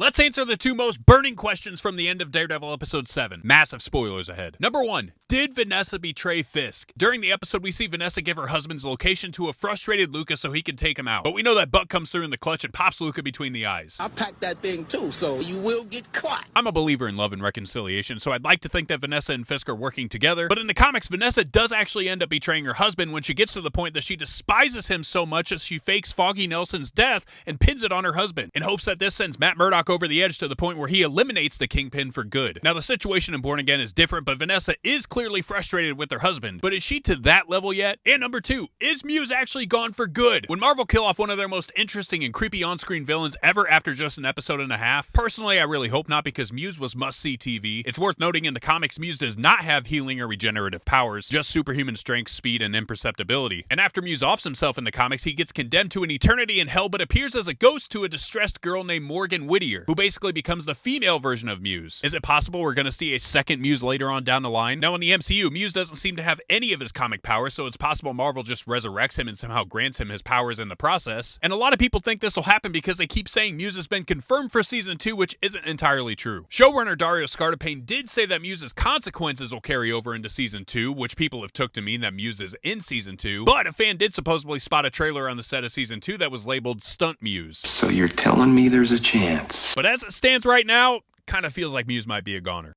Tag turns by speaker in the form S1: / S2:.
S1: Let's answer the two most burning questions from the end of Daredevil episode 7. Massive spoilers ahead. Number 1. Did Vanessa betray Fisk? During the episode, we see Vanessa give her husband's location to a frustrated Luca so he can take him out. But we know that Buck comes through in the clutch and pops Luca between the eyes.
S2: I packed that thing too, so you will get caught.
S1: I'm a believer in love and reconciliation, so I'd like to think that Vanessa and Fisk are working together. But in the comics, Vanessa does actually end up betraying her husband when she gets to the point that she despises him so much that she fakes Foggy Nelson's death and pins it on her husband, in hopes that this sends Matt Murdock over the edge to the point where he eliminates the Kingpin for good. Now, the situation in Born Again is different, but Vanessa is clearly frustrated with her husband. But is she to that level yet? And number 2, is Muse actually gone for good? When Marvel kill off one of their most interesting and creepy on-screen villains ever after just an episode and a half? Personally, I really hope not, because Muse was must-see TV. It's worth noting in the comics, Muse does not have healing or regenerative powers, just superhuman strength, speed, and imperceptibility. And after Muse offs himself in the comics, he gets condemned to an eternity in hell, but appears as a ghost to a distressed girl named Morgan Whittier, who basically becomes the female version of Muse. Is it possible we're going to see a second Muse later on down the line? Now, in the MCU, Muse doesn't seem to have any of his comic powers, so it's possible Marvel just resurrects him and somehow grants him his powers in the process. And a lot of people think this will happen because they keep saying Muse has been confirmed for season 2, which isn't entirely true. Showrunner Dario Scartapane did say that Muse's consequences will carry over into season 2, which people have took to mean that Muse is in season 2, but a fan did supposedly spot a trailer on the set of season 2 that was labeled Stunt Muse.
S3: So you're telling me there's a chance?
S1: But as it stands right now, kind of feels like Muse might be a goner.